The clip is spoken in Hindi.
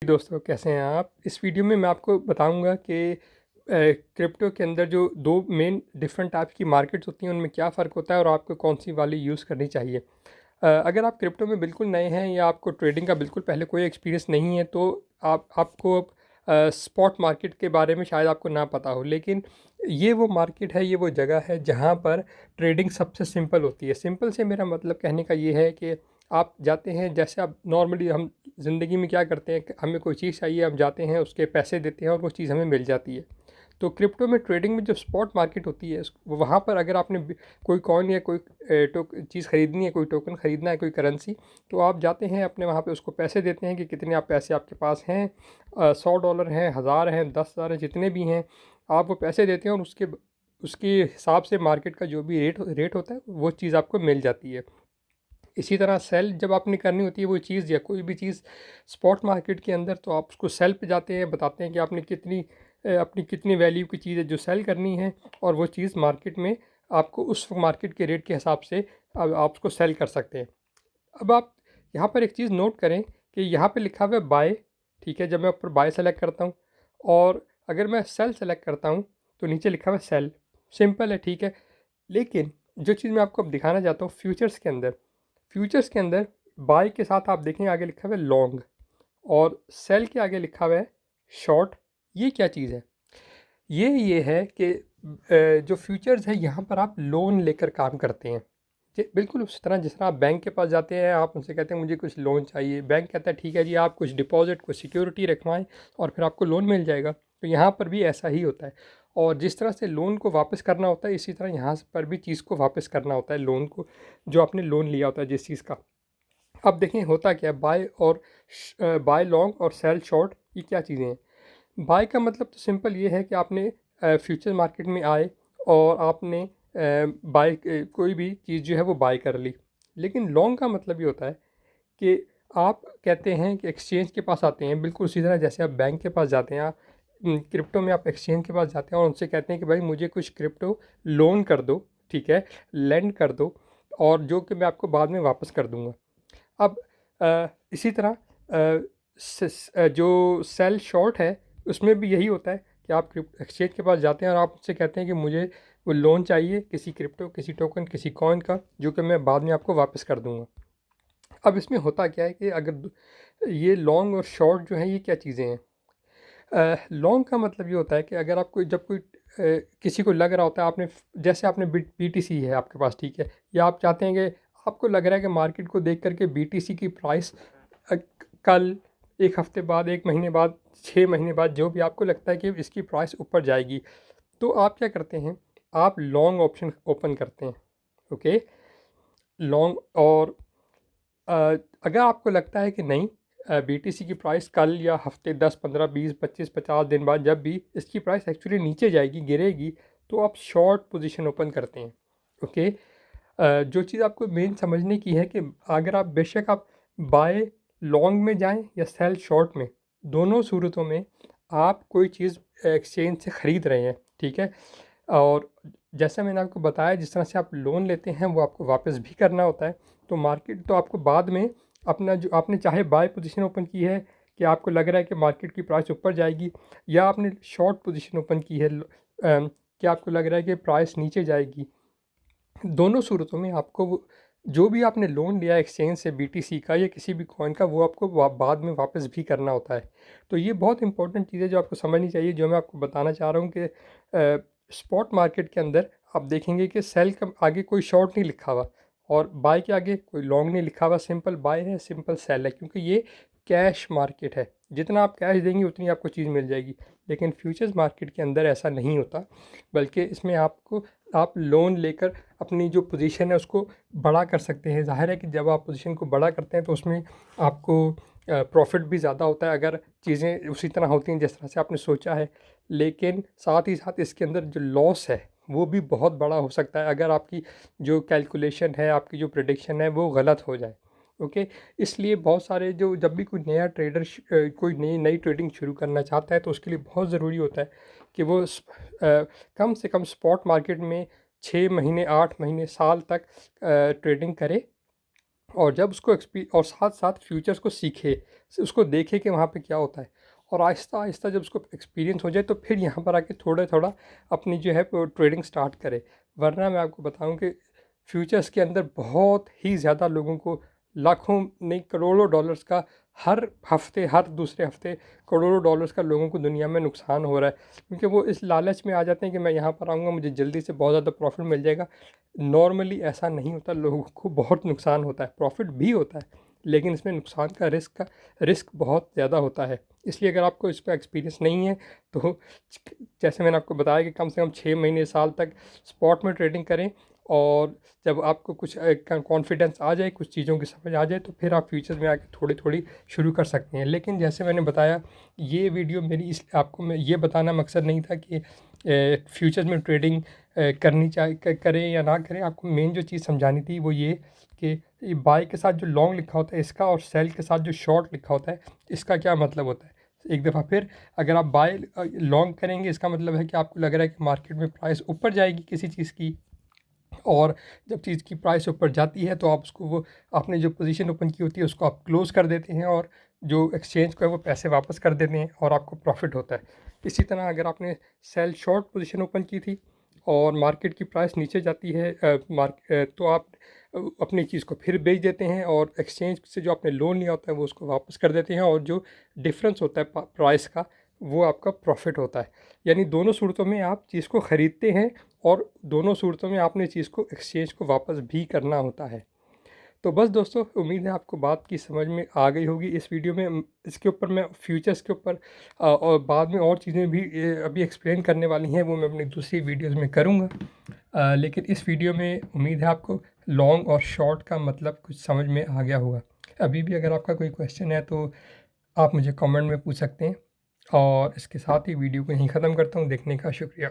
दोस्तों, कैसे हैं आप? इस वीडियो में मैं आपको बताऊंगा कि क्रिप्टो के अंदर जो दो मेन डिफरेंट टाइप की मार्केट्स होती हैं उनमें क्या फ़र्क होता है और आपको कौन सी वाली यूज़ करनी चाहिए। अगर आप क्रिप्टो में बिल्कुल नए हैं या आपको ट्रेडिंग का बिल्कुल पहले कोई एक्सपीरियंस नहीं है तो आपको स्पॉट मार्केट के बारे में शायद आपको ना पता हो, लेकिन ये वो मार्केट है, ये वो जगह है जहाँ पर ट्रेडिंग सबसे सिंपल होती है। सिंपल से मेरा मतलब कहने का ये है कि आप जाते हैं, जैसे आप नॉर्मली हम ज़िंदगी में क्या करते हैं कि हमें कोई चीज़ चाहिए, हम जाते हैं, उसके पैसे देते हैं और वो चीज़ हमें मिल जाती है। तो क्रिप्टो में ट्रेडिंग में जो स्पॉट मार्केट होती है वहाँ पर अगर आपने कोई कॉइन या कोई चीज़ ख़रीदनी है, कोई टोकन ख़रीदना है, कोई करेंसी, तो आप जाते हैं अपने वहाँ पे, उसको पैसे देते हैं कि कितने आप पैसे आपके पास हैं। $100 हैं, 1000 हैं, 10,000 हैं, जितने भी हैं आप वो पैसे देते हैं और उसके उसके हिसाब से मार्केट का जो भी रेट होता है वो चीज़ आपको मिल जाती है। इसी तरह सेल जब आपने करनी होती है वो चीज़ या कोई भी चीज़ स्पॉट मार्केट के अंदर, तो आप उसको सेल पे जाते हैं, बताते हैं कि आपने अपनी कितनी वैल्यू की चीज़ है जो सेल करनी है, और वो चीज़ मार्केट में आपको उस मार्केट के रेट के हिसाब से अब आप उसको सेल कर सकते हैं। अब आप यहाँ पर एक चीज़ नोट करें कि यहाँ पे लिखा हुआ है बाय, ठीक है। जब मैं ऊपर बाय सेलेक्ट करता हूँ और अगर मैं सेल सेलेक्ट करता हूँ तो नीचे लिखा हुआ है सेल। सिंपल है, ठीक है। लेकिन जो चीज़ मैं आपको अब दिखाना चाहता हूँ, फ्यूचर्स के अंदर बाय के साथ आप देखें आगे लिखा हुआ है लॉन्ग, और सेल के आगे लिखा हुआ है शॉर्ट। ये क्या चीज़ है? ये है कि जो फ्यूचर्स है यहाँ पर आप लोन लेकर काम करते हैं। जी, बिल्कुल उस तरह जिस तरह आप बैंक के पास जाते हैं, आप उनसे कहते हैं मुझे कुछ लोन चाहिए, बैंक कहता है ठीक है जी, आप कुछ डिपॉजिट, कुछ सिक्योरिटी रखवाएं और फिर आपको लोन मिल जाएगा। तो यहाँ पर भी ऐसा ही होता है, और जिस तरह से लोन को वापस करना होता है, इसी तरह यहाँ पर भी चीज़ को वापस करना होता है, लोन को, जो आपने लोन लिया होता है जिस चीज़ का। अब देखें होता क्या है, बाय लॉन्ग और सेल शॉर्ट, ये क्या चीज़ें हैं? बाय का मतलब तो सिंपल ये है कि आपने फ्यूचर मार्केट में आए और आपने बाय कोई भी चीज़ जो है वो बाय कर ली। लेकिन लॉन्ग का मतलब ये होता है कि आप कहते हैं कि एक्सचेंज के पास आते हैं, बिल्कुल उसी तरह जैसे आप बैंक के पास जाते हैं, आप क्रिप्टो में आप एक्सचेंज के पास जाते हैं और उनसे कहते हैं कि भाई मुझे कुछ क्रिप्टो लोन कर दो, ठीक है, लेंड कर दो, और जो कि मैं आपको बाद में वापस कर दूंगा। अब इसी तरह जो सेल शॉर्ट है उसमें भी यही होता है कि आप एक्सचेंज के पास जाते हैं और आप उससे कहते हैं कि मुझे वो लोन चाहिए, किसी क्रिप्टो, किसी टोकन, किसी कॉइन का, जो कि मैं बाद में आपको वापस कर दूंगा। अब इसमें होता क्या है कि ये लॉन्ग और शॉर्ट जो है ये क्या चीज़ें हैं? लॉन्ग का मतलब ये होता है कि अगर आप कोई किसी को लग रहा होता है, जैसे आपने BTC है आपके पास, ठीक है, या आप चाहते हैं कि आपको लग रहा है कि मार्केट को देख करके BTC की प्राइस कल, एक हफ्ते बाद, एक महीने बाद, 6 महीने बाद, जो भी आपको लगता है कि इसकी प्राइस ऊपर जाएगी, तो आप क्या करते हैं, आप लॉन्ग ऑप्शन ओपन करते हैं। Okay, long. और अ, अगर आपको लगता है कि नहीं, BTC की प्राइस कल या हफ्ते 10, 15, 20, 25, 50 दिन बाद जब भी इसकी प्राइस एक्चुअली नीचे जाएगी, गिरेगी, तो आप शॉर्ट पोजीशन ओपन करते हैं। ओके। जो चीज़ आपको मेन समझने की है कि अगर आप बेशक आप बाय लॉन्ग में जाएं या सेल शॉर्ट में, दोनों सूरतों में आप कोई चीज़ एक्सचेंज से ख़रीद रहे हैं, ठीक है। और जैसा मैंने आपको बताया, जिस तरह से आप लोन लेते हैं वो आपको वापस भी करना होता है। तो मार्केट तो आपको बाद में अपना, जो आपने चाहे बाय पोजीशन ओपन की है कि आपको लग रहा है कि मार्केट की प्राइस ऊपर जाएगी, या आपने शॉर्ट पोजीशन ओपन की है कि आपको लग रहा है कि प्राइस नीचे जाएगी, दोनों सूरतों में आपको जो भी आपने लोन लिया एक्सचेंज से, BTC का या किसी भी कॉइन का, वो आपको बाद में वापस भी करना होता है। तो ये बहुत इंपॉर्टेंट चीज़ है जो आपको समझनी चाहिए, जो मैं आपको बताना चाह रहा हूँ कि स्पॉट मार्केट के अंदर आप देखेंगे कि सेल का आगे कोई शॉर्ट नहीं लिखा हुआ और बाय के आगे कोई लॉन्ग नहीं लिखा हुआ, सिंपल बाय है, सिंपल सेल है, क्योंकि ये कैश मार्केट है। जितना आप कैश देंगे उतनी आपको चीज़ मिल जाएगी। लेकिन फ्यूचर्स मार्केट के अंदर ऐसा नहीं होता, बल्कि इसमें आप लोन लेकर अपनी जो पोजीशन है उसको बड़ा कर सकते हैं। ज़ाहिर है कि जब आप पोजीशन को बड़ा करते हैं तो उसमें आपको प्रॉफिट भी ज़्यादा होता है, अगर चीज़ें उसी तरह होती हैं जिस तरह से आपने सोचा है। लेकिन साथ ही साथ इसके अंदर जो लॉस है वो भी बहुत बड़ा हो सकता है, अगर आपकी जो कैलकुलेशन है, आपकी जो प्रिडिक्शन है वो गलत हो जाए। ओके। इसलिए बहुत सारे, जो जब भी कोई नया ट्रेडर कोई नई नई ट्रेडिंग शुरू करना चाहता है तो उसके लिए बहुत ज़रूरी होता है कि वो कम से कम स्पॉट मार्केट में 6 महीने, 8 महीने, साल तक ट्रेडिंग करे, और जब उसको और साथ साथ फ्यूचर्स को सीखे, उसको देखे कि वहाँ पे क्या होता है, और आहिस्ता आहिस्ता जब उसको एक्सपीरियंस हो जाए तो फिर यहाँ पर आके थोड़ा थोड़ा अपनी जो है ट्रेडिंग स्टार्ट करे। वरना मैं आपको बताऊँ कि फ्यूचर्स के अंदर बहुत ही ज़्यादा लोगों को लाखों नहीं करोड़ों डॉलर्स का हर हफ्ते, हर दूसरे हफ्ते करोड़ों डॉलर्स का लोगों को दुनिया में नुकसान हो रहा है, क्योंकि वो इस लालच में आ जाते हैं कि मैं यहाँ पर आऊँगा, मुझे जल्दी से बहुत ज़्यादा प्रॉफिट मिल जाएगा। नॉर्मली ऐसा नहीं होता, लोगों को बहुत नुकसान होता है, प्रॉफिट भी होता है लेकिन इसमें नुकसान का रिस्क बहुत ज़्यादा होता है। इसलिए अगर आपको इसका एक्सपीरियंस नहीं है तो जैसे मैंने आपको बताया कि कम से कम 6 महीने साल तक स्पॉट में ट्रेडिंग करें, और जब आपको कुछ कॉन्फिडेंस आ जाए, कुछ चीज़ों की समझ आ जाए, तो फिर आप फ्यूचर में आके थोड़ी थोड़ी शुरू कर सकते हैं। लेकिन जैसे मैंने बताया, ये वीडियो मेरी इस आपको मैं ये बताना मकसद नहीं था कि फ्यूचर में ट्रेडिंग करनी चाहिए, करें या ना करें। आपको मेन जो चीज़ समझानी थी वो ये कि ये बाय के साथ जो लॉन्ग लिखा होता है इसका, और सेल के साथ जो शॉर्ट लिखा होता है इसका क्या मतलब होता है। एक दफ़ा फिर, अगर आप बाय लॉन्ग करेंगे इसका मतलब है कि आपको लग रहा है कि मार्केट में प्राइस ऊपर जाएगी किसी चीज़ की, और जब चीज़ की प्राइस ऊपर जाती है तो आप उसको, वो आपने जो पोजीशन ओपन की होती है उसको आप क्लोज़ कर देते हैं, और जो एक्सचेंज को है वो पैसे वापस कर देते हैं और आपको प्रॉफिट होता है। इसी तरह अगर आपने सेल शॉर्ट पोजीशन ओपन की थी और मार्केट की प्राइस नीचे जाती है, तो आप अपनी चीज़ को फिर बेच देते हैं, और एक्सचेंज से जो आपने लोन लिया होता है वो उसको वापस कर देते हैं, और जो डिफरेंस होता है प्राइस का, वो आपका प्रॉफिट होता है। यानी दोनों सूरतों में आप चीज़ को ख़रीदते हैं, और दोनों सूरतों में आपने चीज़ को, एक्सचेंज को वापस भी करना होता है। तो बस दोस्तों, उम्मीद है आपको बात की समझ में आ गई होगी। इस वीडियो में इसके ऊपर मैं फ्यूचर्स के ऊपर और बाद में और चीज़ें भी अभी एक्सप्लेन करने वाली हैं, वो मैं अपनी दूसरी वीडियोज़ में करूँगा। लेकिन इस वीडियो में उम्मीद है आपको लॉन्ग और शॉर्ट का मतलब कुछ समझ में आ गया होगा। अभी भी अगर आपका कोई क्वेश्चन है तो आप मुझे कमेंट में पूछ सकते हैं, और इसके साथ ही वीडियो को यहीं ख़त्म करता हूँ। देखने का शुक्रिया।